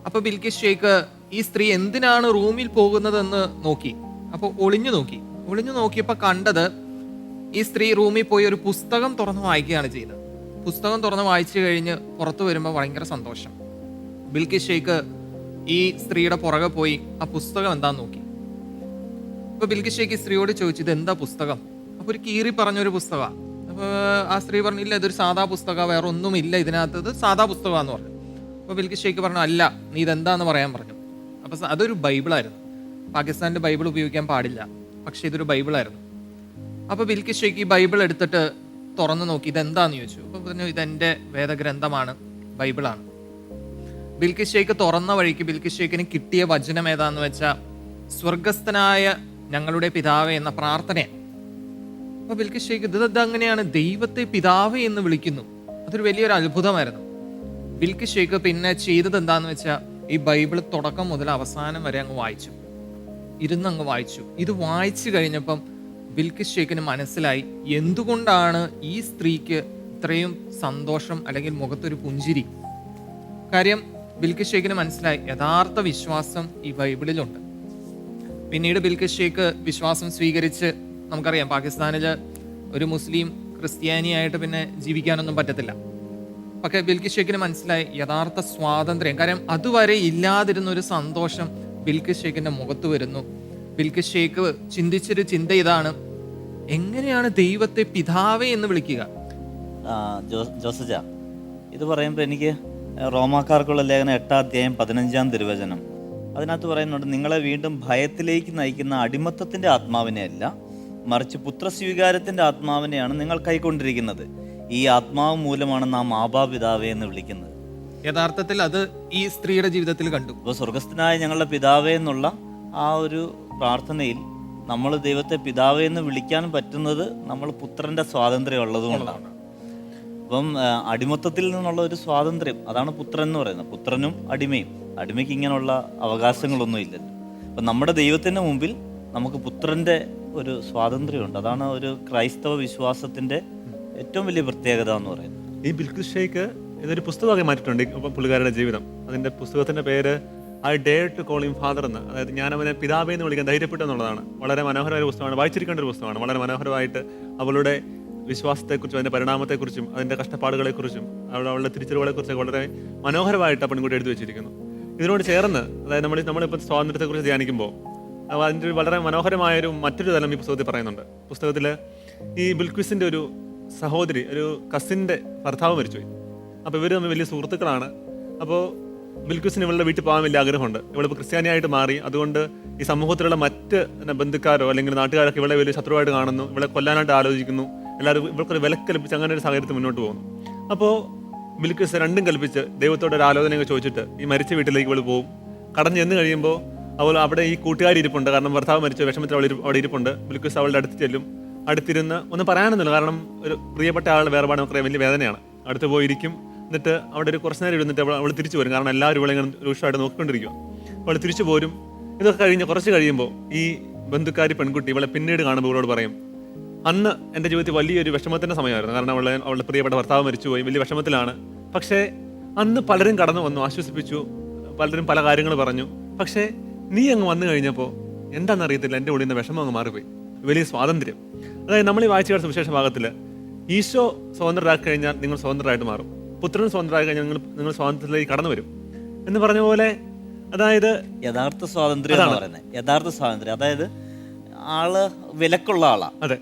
അപ്പോൾ ബിൽക്കിസ് ഷെയ്ഖ് ഈ സ്ത്രീ എന്തിനാണ് റൂമിൽ പോകുന്നതെന്ന് നോക്കി. അപ്പോൾ ഒളിഞ്ഞു നോക്കിയപ്പോൾ കണ്ടത്, ഈ സ്ത്രീ റൂമിൽ പോയി ഒരു പുസ്തകം തുറന്ന് വായിക്കുകയാണ് ചെയ്തത്. പുസ്തകം തുറന്ന് വായിച്ചു കഴിഞ്ഞ് പുറത്തു വരുമ്പോൾ ഭയങ്കര സന്തോഷം. ബിൽക്കിസ് ഷെയ്ഖ് ഈ സ്ത്രീയുടെ പുറകെ പോയി ആ പുസ്തകം എന്താന്ന് നോക്കി. അപ്പോൾ ബിൽക്കിസ് ഷെയ്ഖ് സ്ത്രീയോട് ചോദിച്ചു, ഇത് എന്താ പുസ്തകം? അപ്പോൾ ഒരു കീറി പറഞ്ഞൊരു പുസ്തകമാണ്. അപ്പോൾ ആ സ്ത്രീ പറഞ്ഞു, ഇല്ല ഇതൊരു സാധാ പുസ്തകമാണ്, വേറെ ഒന്നുമില്ല ഇതിനകത്ത്, ഇത് സാധാ പുസ്തകമാണെന്ന് പറഞ്ഞു. അപ്പോൾ ബിൽക്കിസ് ഷെയ്ഖ് പറഞ്ഞു, അല്ല നീ ഇതെന്താന്ന് പറയാൻ പറഞ്ഞു. അപ്പോൾ അതൊരു ബൈബിളായിരുന്നു. പാകിസ്ഥാനിൽ ബൈബിൾ ഉപയോഗിക്കാൻ പാടില്ല, പക്ഷേ ഇതൊരു ബൈബിളായിരുന്നു. അപ്പോൾ ബിൽക്കിസ് ഷെയ്ഖ് ഈ ബൈബിൾ എടുത്തിട്ട് തുറന്നു നോക്കി, ഇതെന്താന്ന് ചോദിച്ചു. അപ്പോൾ പറഞ്ഞു, ഇതെൻ്റെ വേദഗ്രന്ഥമാണ്, ബൈബിളാണ്. ബിൽക്കിസ് ഷെയ്ഖ് തുറന്ന വഴിക്ക് ബിൽക്കിസ് ഷെയ്ഖിന് കിട്ടിയ വചനം ഏതാന്ന് വെച്ചാൽ സ്വർഗസ്ഥനായ ഞങ്ങളുടെ പിതാവേ എന്ന പ്രാർത്ഥനയാണ്. അപ്പോൾ ബിൽക്കിസ് ഷെയ്ഖ് ഇത് അങ്ങനെയാണ്, ദൈവത്തെ പിതാവേ എന്ന് വിളിക്കുന്നു. അതൊരു വലിയൊരു അത്ഭുതമായിരുന്നു. ബിൽക്കിസ് ഷെയ്ഖ് പിന്നെ ചെയ്തത് എന്താന്ന് വെച്ചാൽ ഈ ബൈബിൾ തുടക്കം മുതൽ അവസാനം വരെ അങ്ങ് വായിച്ചു, ഇരുന്നങ്ങ് വായിച്ചു. ഇത് വായിച്ചു കഴിഞ്ഞപ്പം ബിൽക്കിസ് ഷെയ്ഖിന് മനസ്സിലായി എന്തുകൊണ്ടാണ് ഈ സ്ത്രീക്ക് ഇത്രയും സന്തോഷം അല്ലെങ്കിൽ മുഖത്തൊരു പുഞ്ചിരി. കാര്യം ബിൽക്കിസ് ഷെയ്ഖിന് മനസ്സിലായി യഥാർത്ഥ വിശ്വാസം ഈ ബൈബിളിലുണ്ട്. പിന്നീട് ബിൽക്കിസ് ഷെയ്ഖ് വിശ്വാസം സ്വീകരിച്ച്, നമുക്കറിയാം പാകിസ്ഥാനിൽ ഒരു മുസ്ലിം ക്രിസ്ത്യാനിയായിട്ട് പിന്നെ ജീവിക്കാനൊന്നും പറ്റത്തില്ല. പക്ഷേ ബിൽക്കിസ് ഷെയ്ഖിന് മനസ്സിലായി യഥാർത്ഥ സ്വാതന്ത്ര്യം, കാര്യം അതുവരെ ഇല്ലാതിരുന്ന ഒരു സന്തോഷം ബിൽക്കിസ് ഷെയ്ഖിന്റെ മുഖത്ത് വരുന്നു. ബിൽക്കിസ് ഷെയ്ഖ് ചിന്തിച്ചൊരു ചിന്ത ഇതാണ്, എങ്ങനെയാണ് ദൈവത്തെ പിതാവേ എന്ന് വിളിക്കുക. ജോസജ, ഇത് പറയുമ്പോൾ എനിക്ക് റോമാക്കാർക്കുള്ള ലേഖനം 8-15 തിരുവചനം, അതിനകത്ത് പറയുന്നുണ്ട്, നിങ്ങളെ വീണ്ടും ഭയത്തിലേക്ക് നയിക്കുന്ന അടിമത്തത്തിൻ്റെ ആത്മാവിനെ അല്ല, മറിച്ച് പുത്രസ്വീകാരത്തിൻ്റെ ആത്മാവിനെയാണ് നിങ്ങൾ കൈക്കൊണ്ടിരിക്കുന്നത്. ഈ ആത്മാവ് മൂലമാണ് നാം ആബാപിതാവേ എന്ന് വിളിക്കുന്നത്. യഥാർത്ഥത്തിൽ അത് ഈ സ്ത്രീയുടെ ജീവിതത്തിൽ കണ്ടു. അപ്പോൾ സ്വർഗസ്ഥനായ ഞങ്ങളുടെ പിതാവേ എന്നുള്ള ആ ഒരു പ്രാർത്ഥനയിൽ നമ്മൾ ദൈവത്തെ പിതാവേ എന്ന് വിളിക്കാൻ പറ്റുന്നത് നമ്മൾ പുത്രൻ്റെ സ്വാതന്ത്ര്യം ഉള്ളതുകൊണ്ടാണ്. അപ്പം അടിമത്തത്തിൽ നിന്നുള്ള ഒരു സ്വാതന്ത്ര്യം, അതാണ് പുത്രൻ എന്ന് പറയുന്നത്. പുത്രനും അടിമയും, അടിമയ്ക്ക് ഇങ്ങനെയുള്ള അവകാശങ്ങളൊന്നും ഇല്ലല്ലോ. അപ്പം നമ്മുടെ ദൈവത്തിൻ്റെ മുമ്പിൽ നമുക്ക് പുത്രൻ്റെ ഒരു സ്വാതന്ത്ര്യമുണ്ട്. അതാണ് ഒരു ക്രൈസ്തവ വിശ്വാസത്തിൻ്റെ ഏറ്റവും വലിയ പ്രത്യേകത എന്ന് പറയുന്നത്. ഈ ബിൽക്കിസ് ഷെയ്ഖ് ഇതൊരു പുസ്തകമാക്കി മാറ്റിയിട്ടുണ്ട് പുള്ളിക്കാരുടെ ജീവിതം. അതിൻ്റെ പുസ്തകത്തിൻ്റെ പേര് I dare to call him father എന്ന്. അതായത് ഞാൻ അവനെ പിതാവേ എന്ന് വിളിക്കാൻ ധൈര്യപ്പെട്ടു എന്നുള്ളതാണ്. വളരെ മനോഹരമായ പുസ്തകമാണ്, വായിച്ചിരിക്കേണ്ട ഒരു പുസ്തകമാണ്. വളരെ മനോഹരമായിട്ട് അവളുടെ വിശ്വാസത്തെക്കുറിച്ചും അതിൻ്റെ പരിണാമത്തെക്കുറിച്ചും അതിൻ്റെ കഷ്ടപ്പാടുകളെക്കുറിച്ചും അവളുടെ തിരിച്ചറിവുകളെക്കുറിച്ചൊക്കെ വളരെ മനോഹരമായിട്ട് പെൺകുട്ടി എഴുതി വെച്ചിരിക്കുന്നു. ഇതിനോട് ചേർന്ന്, അതായത് നമ്മളിപ്പോൾ സ്വാതന്ത്ര്യത്തെക്കുറിച്ച് ധ്യാനിക്കുമ്പോൾ അതിൻ്റെ ഒരു വളരെ മനോഹരമായൊരു മറ്റൊരു തലം ഈ പുസ്തകത്തിൽ പറയുന്നുണ്ട്. പുസ്തകത്തിൽ ഈ ബിൽക്വിസിൻ്റെ ഒരു സഹോദരി, ഒരു കസിൻ്റെ ഭർത്താവ് മരിച്ചുപോയി. അപ്പോൾ ഇവർ തമ്മിൽ വലിയ സുഹൃത്തുക്കളാണ്. അപ്പോൾ ബിൽക്വിസിന് ഇവളുടെ വീട്ടിൽ പോകാൻ വലിയ ആഗ്രഹമുണ്ട്. ഇവളിപ്പോൾ ക്രിസ്ത്യാനിയായിട്ട് മാറി. അതുകൊണ്ട് ഈ സമൂഹത്തിലുള്ള മറ്റ് ബന്ധുക്കാരോ അല്ലെങ്കിൽ നാട്ടുകാരൊക്കെ ഇവളെ വലിയ ശത്രുവായിട്ട് കാണുന്നു, ഇവളെ കൊല്ലാനായിട്ട് ആലോചിക്കുന്നു. എല്ലാവരും ഇവൾക്കൊരു വിലക്ക് കൽപ്പിച്ച് അങ്ങനെ ഒരു സാഹചര്യത്തിൽ മുന്നോട്ട് പോകുന്നു. അപ്പോൾ ബിൽക്വിസ് രണ്ടും കൽപ്പിച്ച് ദൈവത്തോട് ഒരു ആലോചനയൊക്കെ ചോദിച്ചിട്ട് ഈ മരിച്ച വീട്ടിലേക്ക് ഇവൾ പോകും. കടന്നു ചെന്ന് കഴിയുമ്പോൾ അവൾ അവിടെ ഈ കൂട്ടുകാരി ഇരിപ്പുണ്ട്. കാരണം ഭർത്താവ് മരിച്ച വിഷമത്തിൽ അവിടെ ഇരിപ്പുണ്ട്. ബിൽക്വിസ് അവളുടെ അടുത്ത് ചെല്ലും. അടുത്തിരുന്ന് ഒന്നും പറയാനൊന്നുമില്ല, കാരണം ഒരു പ്രിയപ്പെട്ട ആളുടെ വേർപാട് നമുക്ക് വലിയ വേദനയാണ്. അടുത്ത് പോയിരിക്കും. എന്നിട്ട് അവിടെ ഒരു കുറച്ച് നേരം ഇരുന്നിട്ട് അവൾ തിരിച്ചു വരും. കാരണം എല്ലാവരും ഇവളെ ഇങ്ങനെ രൂക്ഷമായിട്ട് നോക്കിക്കൊണ്ടിരിക്കുക. അവൾ തിരിച്ചു പോരും. ഇതൊക്കെ കഴിഞ്ഞ് കുറച്ച് കഴിയുമ്പോൾ ഈ ബന്ധുക്കാരി പെൺകുട്ടി ഇവളെ പിന്നീട് കാണുമ്പോൾ ഇവളോട് പറയും, അന്ന് എൻ്റെ ജീവിതത്തിൽ വലിയൊരു വിഷമത്തിൻ്റെ സമയമായിരുന്നു. കാരണം അവളുടെ പ്രിയപ്പെട്ട ഭർത്താവ് മരിച്ചുപോയി, വലിയ വിഷമത്തിലാണ്. പക്ഷേ അന്ന് പലരും കടന്നു വന്നു, ആശ്വസിപ്പിച്ചു, പലരും പല കാര്യങ്ങൾ പറഞ്ഞു. പക്ഷേ നീ അങ്ങ് വന്നു കഴിഞ്ഞപ്പോൾ എന്താണെന്നറിയത്തില്ല, എൻ്റെ ഉള്ളിൽ നിന്ന് വിഷമം അങ്ങ് മാറിപ്പോയി. വലിയ സ്വാതന്ത്ര്യം. അതായത് നമ്മൾ ഈ വായിച്ച സുവിശേഷ ഭാഗത്തിൽ ഈശോ സ്വതന്ത്രരാക്കി കഴിഞ്ഞാൽ നിങ്ങൾ സ്വതന്ത്രരായിട്ട് മാറും, പുത്രൻ സ്വതന്ത്രരായി കഴിഞ്ഞാൽ നിങ്ങൾ സ്വാതന്ത്ര്യത്തിലേക്ക് കടന്നു വരും എന്ന് പറഞ്ഞ പോലെ. അതായത് യഥാർത്ഥ സ്വാതന്ത്ര്യം എന്ന് പറയുന്നത്, യഥാർത്ഥ സ്വാതന്ത്ര്യം, അതായത് ആള് വിലക്കുള്ള ആളാണ്. അതെ,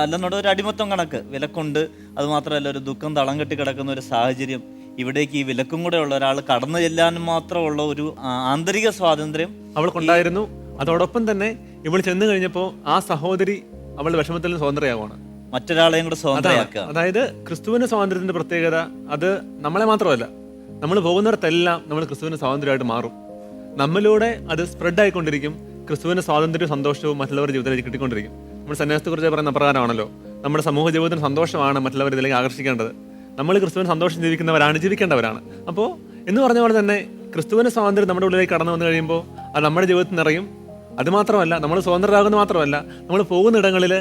അല്ലെന്നോട് ഒരു അടിമത്തം കണക്ക് വിലക്കുണ്ട്. അത് മാത്രമല്ല, ഒരു ദുഃഖം തളം കെട്ടി കിടക്കുന്ന ഒരു സാഹചര്യം, ഇവിടേക്ക് ഈ വിലക്കും കൂടെ ഉള്ള ഒരാൾ കടന്നു ചെല്ലാനും മാത്രമുള്ള ഒരു ആന്തരിക സ്വാതന്ത്ര്യം അവൾക്കുണ്ടായിരുന്നു. അതോടൊപ്പം തന്നെ ഇവൾ ചെന്ന് കഴിഞ്ഞപ്പോൾ ആ സഹോദരി അവളുടെ വിഷമത്തിൽ നിന്ന് സ്വതന്ത്രയാവുകയാണ്, മറ്റൊരാളെയും കൂടെ സ്വതന്ത്രയാക്കുക. അതായത് ക്രിസ്തുവിന്റെ സ്വാതന്ത്ര്യത്തിന്റെ പ്രത്യേകത അത് നമ്മളെ മാത്രമല്ല, നമ്മൾ പോകുന്നിടത്തെല്ലാം നമ്മൾ ക്രിസ്തുവിന്റെ സ്വാതന്ത്ര്യമായിട്ട് മാറും. നമ്മളിലൂടെ അത് സ്പ്രെഡ് ആയിക്കൊണ്ടിരിക്കും. ക്രിസ്തുവിന്റെ സ്വാതന്ത്ര്യവും സന്തോഷവും മറ്റുള്ളവരുടെ ജീവിതത്തിലേക്ക് കിട്ടിക്കൊണ്ടിരിക്കും. നമ്മൾ സന്യാസത്തെക്കുറിച്ച് പറയുന്ന പ്രകാരമാണല്ലോ, നമ്മുടെ സമൂഹ ജീവിതത്തിന് സന്തോഷമാണ് മറ്റുള്ളവർ ഇതിലേക്ക് ആകർഷിക്കേണ്ടത്. നമ്മൾ ക്രിസ്തുവിന് സന്തോഷം ജീവിക്കുന്നവരാണ്, ജീവിക്കേണ്ടവരാണ്. അപ്പോൾ എന്ന് പറഞ്ഞ പോലെ തന്നെ ക്രിസ്തുവിന്റെ സ്വാതന്ത്ര്യം നമ്മുടെ ഉള്ളിലേക്ക് കടന്നു വന്നു കഴിയുമ്പോൾ അത് നമ്മുടെ ജീവിതത്തിൽ നിറയും. അത് മാത്രമല്ല, നമ്മൾ സ്വതന്ത്രരാകുന്ന മാത്രമല്ല, നമ്മൾ പോകുന്ന ഇടങ്ങളിൽ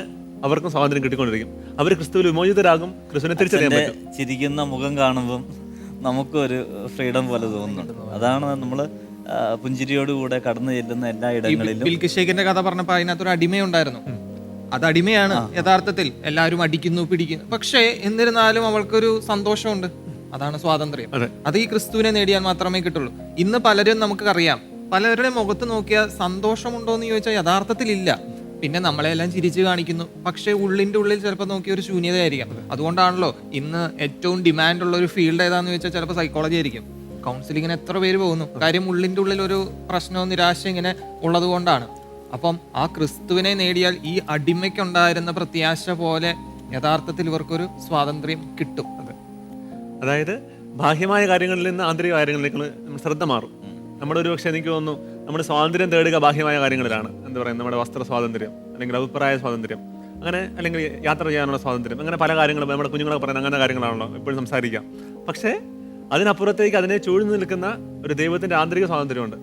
അവർക്കും സ്വാതന്ത്ര്യം കിട്ടിക്കൊണ്ടിരിക്കും. അവർ ക്രിസ്തുവിൽ വിമോചിതരാകും, ക്രിസ്തുവിനെ തിരിച്ചറിയാൻ പറ്റും. ചിരിക്കുന്ന മുഖം കാണുമ്പം നമുക്കൊരു ഫ്രീഡം പോലെ തോന്നുന്നുണ്ട്. അതാണ് നമ്മൾ പുഞ്ചിരിയോടുകൂടെ കടന്നു ചെല്ലുന്ന എല്ലാ ഇടങ്ങളിലും. ബിൽക്കിസ് ഷെയ്ഖിന്റെ കഥ പറഞ്ഞപ്പോൾ അതിനകത്തൊരു അടിമയുണ്ടായിരുന്നു. അത് അടിമയാണ് യഥാർത്ഥത്തിൽ. എല്ലാവരും അടിക്കുന്നു, പിടിക്കുന്നു. പക്ഷേ എന്നിരുന്നാലും അവൾക്കൊരു സന്തോഷമുണ്ട്. അതാണ് സ്വാതന്ത്ര്യം. അത് ഈ ക്രിസ്തുവിനെ നേടിയാൽ മാത്രമേ കിട്ടുള്ളൂ. ഇന്ന് പലരും നമുക്കറിയാം, പലരുടെ മുഖത്ത് നോക്കിയാൽ സന്തോഷമുണ്ടോ എന്ന് ചോദിച്ചാൽ യഥാർത്ഥത്തിൽ ഇല്ല. പിന്നെ നമ്മളെല്ലാം ചിരിച്ചു കാണിക്കുന്നു. പക്ഷേ ഉള്ളിൻ്റെ ഉള്ളിൽ ചിലപ്പോൾ നോക്കിയ ഒരു ശൂന്യതയായിരിക്കാം. അതുകൊണ്ടാണല്ലോ ഇന്ന് ഏറ്റവും ഡിമാൻഡ് ഉള്ള ഒരു ഫീൽഡ് ഏതാണെന്ന് ചോദിച്ചാൽ ചിലപ്പോൾ സൈക്കോളജി ആയിരിക്കും. കൗൺസിലിങ്ങിന് എത്ര പേര് പോകുന്നു? കാര്യം ഉള്ളിൻ്റെ ഉള്ളിൽ ഒരു പ്രശ്നവും നിരാശ ഇങ്ങനെ ഉള്ളത് കൊണ്ടാണ്. അപ്പം ആ ക്രിസ്തുവിനെ നേടിയാൽ ഈ അടിമയ്ക്കുണ്ടായിരുന്ന പ്രത്യാശ പോലെ യഥാർത്ഥത്തിൽ ഇവർക്കൊരു സ്വാതന്ത്ര്യം കിട്ടും. അതായത് ബാഹ്യമായ കാര്യങ്ങളിൽ നിന്ന് ആന്തരിക കാര്യങ്ങളിലേക്ക് നമ്മൾ ശ്രദ്ധ മാറും. നമ്മുടെ ഒരു പക്ഷേ എനിക്ക് തോന്നുന്നു നമ്മുടെ സ്വാതന്ത്ര്യം തേടുക ബാഹ്യമായ കാര്യങ്ങളിലാണ്. എന്താ പറയുക, നമ്മുടെ വസ്ത്ര സ്വാതന്ത്ര്യം, അല്ലെങ്കിൽ അഭിപ്രായ സ്വാതന്ത്ര്യം, അങ്ങനെ അല്ലെങ്കിൽ യാത്ര ചെയ്യാനുള്ള സ്വാതന്ത്ര്യം, അങ്ങനെ പല കാര്യങ്ങളും നമ്മുടെ കുഞ്ഞുങ്ങളൊക്കെ പറയുന്നത് അങ്ങനെ കാര്യങ്ങളാണല്ലോ എപ്പോഴും സംസാരിക്കാം. പക്ഷേ അതിനപ്പുറത്തേക്ക് അതിനെ ചൂഴ്ന്നു നിൽക്കുന്ന ഒരു ദൈവത്തിൻ്റെ ആന്തരിക സ്വാതന്ത്ര്യമുണ്ട്.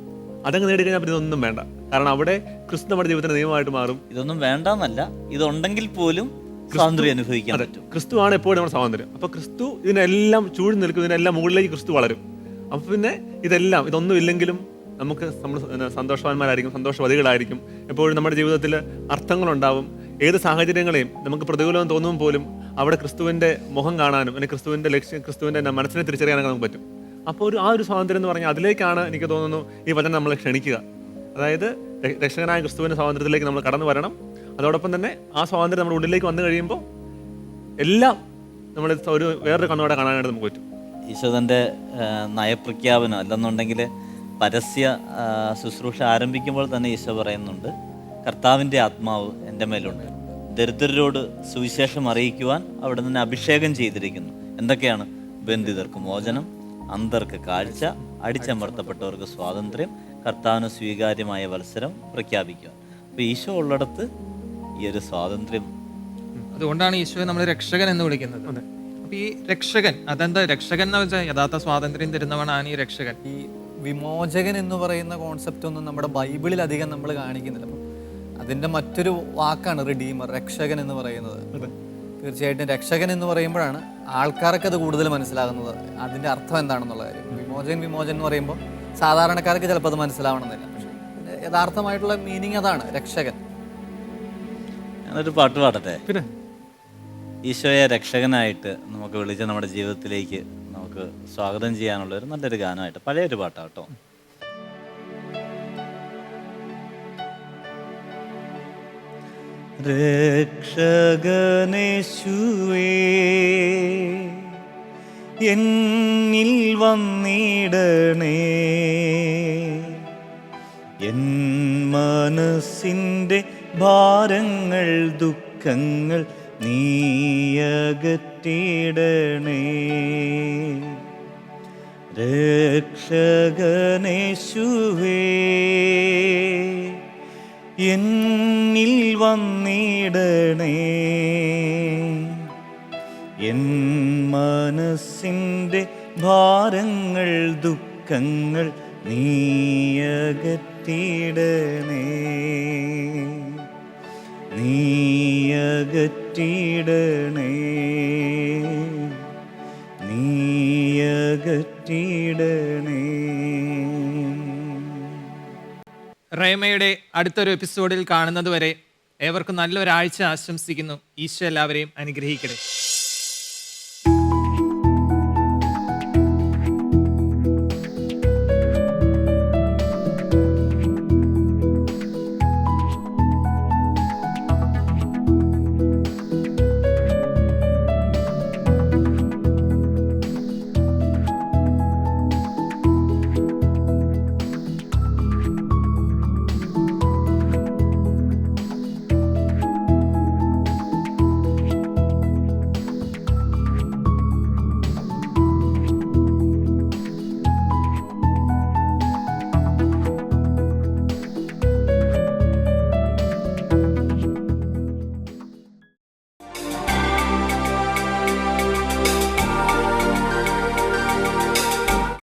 അതങ്ങ് നേടിക്കഴിഞ്ഞാൽ പിന്നെ ഇതൊന്നും വേണ്ട. കാരണം അവിടെ ക്രിസ്തു നമ്മുടെ ജീവിതത്തിന്റെ നിയമമായിട്ട് മാറും. ഇതൊന്നും വേണ്ടെന്നല്ല, ഇതുണ്ടെങ്കിൽ പോലും സ്വാതന്ത്ര്യം അനുഭവിക്കാൻ പറ്റും. ക്രിസ്തുവാണ് എപ്പോഴും നമ്മുടെ സ്വാതന്ത്ര്യം. അപ്പൊ ക്രിസ്തു ഇതിനെല്ലാം ചൂഴ്ന്നു നിൽക്കും, ഇതിനെല്ലാം മുകളിലേക്ക് ക്രിസ്തു വളരും. അപ്പൊ പിന്നെ ഇതൊന്നും ഇല്ലെങ്കിലും നമുക്ക് നമ്മൾ സന്തോഷവാന്മാരായിരിക്കും, സന്തോഷവതികളായിരിക്കും. എപ്പോഴും നമ്മുടെ ജീവിതത്തിൽ അർത്ഥങ്ങളുണ്ടാവും. ഏത് സാഹചര്യങ്ങളെയും നമുക്ക് പ്രതികൂലം തോന്നുമ്പോൾ പോലും അവിടെ ക്രിസ്തുവിന്റെ മുഖം കാണാനും അല്ലെങ്കിൽ ക്രിസ്തുവിന്റെ ലക്ഷ്യം, ക്രിസ്തുവിന്റെ മനസ്സിനെ തിരിച്ചറിയാനൊക്കെ നമുക്ക് പറ്റും. അപ്പോൾ ആ ഒരു സ്വാതന്ത്ര്യം എന്ന് പറഞ്ഞാൽ അതിലേക്കാണ് എനിക്ക് തോന്നുന്നു ഈ വചനം നമ്മളെ ക്ഷണിക്കുക. അതായത് രക്ഷകനായ ക്രിസ്തുവിന്റെ സ്വാതന്ത്ര്യത്തിലേക്ക് നമ്മൾ കടന്നു വരണം. അതോടൊപ്പം തന്നെ ആ സ്വാതന്ത്ര്യം നമ്മുടെ ഉള്ളിലേക്ക് വന്നു കഴിയുമ്പോൾ എല്ലാം നമ്മൾ ഒരു വേറൊരു കണ്ണോടെ കാണാനായിട്ട് നമുക്ക് പറ്റും. ഈശോദൻ്റെ നയപ്രഖ്യാപനം അല്ലെന്നുണ്ടെങ്കിൽ പരസ്യ ശുശ്രൂഷ ആരംഭിക്കുമ്പോൾ തന്നെ ഈശോ പറയുന്നുണ്ട്, കർത്താവിൻ്റെ ആത്മാവ് എൻ്റെ മേലുണ്ട്, ദരിദ്രരോട് സുവിശേഷം അറിയിക്കുവാൻ അവിടെ നിന്ന് അഭിഷേകം ചെയ്തിരിക്കുന്നു. എന്തൊക്കെയാണ്? ബന്ധിതർക്ക് മോചനം, അന്ധർക്ക് കാഴ്ച, അടിച്ചമർത്തപ്പെട്ടവർക്ക് സ്വാതന്ത്ര്യം, കർത്താവിന് സ്വീകാര്യമായ വത്സരം പ്രഖ്യാപിക്കുക. അപ്പോൾ ഈശോ ഉള്ളിടത്ത് ഈ ഒരു സ്വാതന്ത്ര്യം. അതുകൊണ്ടാണ് ഈശോയെ നമ്മൾ രക്ഷകൻ എന്ന് വിളിക്കുന്നത്. അപ്പൊ ഈ രക്ഷകൻ, അതെന്താ രക്ഷകൻ എന്ന് വെച്ചാൽ യഥാർത്ഥ സ്വാതന്ത്ര്യം തരുന്നവനാണ് ഈ രക്ഷകൻ. ഈ വിമോചകൻ എന്ന് പറയുന്ന കോൺസെപ്റ്റ് ഒന്നും നമ്മുടെ ബൈബിളിൽ അധികം നമ്മൾ കാണിക്കുന്നില്ല. അപ്പം അതിൻ്റെ മറ്റൊരു വാക്കാണ് റിഡീമർ, രക്ഷകൻ എന്ന് പറയുന്നത്. തീർച്ചയായിട്ടും രക്ഷകൻ എന്ന് പറയുമ്പോഴാണ് ആൾക്കാർക്ക് അത് കൂടുതൽ മനസ്സിലാകുന്നത്, അതിൻ്റെ അർത്ഥം എന്താണെന്നുള്ള കാര്യം. വിമോചൻ എന്ന് പറയുമ്പോൾ സാധാരണക്കാർക്ക് ചിലപ്പോൾ അത് മനസ്സിലാവണമെന്നില്ല. പക്ഷേ യഥാർത്ഥമായിട്ടുള്ള മീനിങ് അതാണ്, രക്ഷകൻ. ഞാനൊരു പാട്ട് പാടട്ടെ? പിന്നെ ഈശോയെ രക്ഷകനായിട്ട് നമുക്ക് വിളിച്ച നമ്മുടെ ജീവിതത്തിലേക്ക് നമുക്ക് സ്വാഗതം ചെയ്യാനുള്ള ഒരു നല്ലൊരു ഗാനമായിട്ട്, പഴയൊരു പാട്ടാട്ടോ. രക്ഷകനേശുവേ എന്നിൽ വന്നിടണേ, എൻ മനസ്സിൻ്റെ ഭാരങ്ങൾ ദുഃഖങ്ങൾ നീയകറ്റിടണേ. രക്ഷകനേശുവേ എന്നിൽ വന്നിടണേ, എൻ മനസ്സിൻ്റെ ഭാരങ്ങൾ ദുഃഖങ്ങൾ നീയകറ്റിടണേ, നീയകറ്റിടണേ, നീയകറ്റിടണേ. റേമയുടെ അടുത്തൊരു എപ്പിസോഡിൽ കാണുന്നത് വരെ ഏവർക്കും നല്ലൊരാഴ്ച ആശംസിക്കുന്നു. ഈശോ എല്ലാവരെയും അനുഗ്രഹിക്കട്ടെ.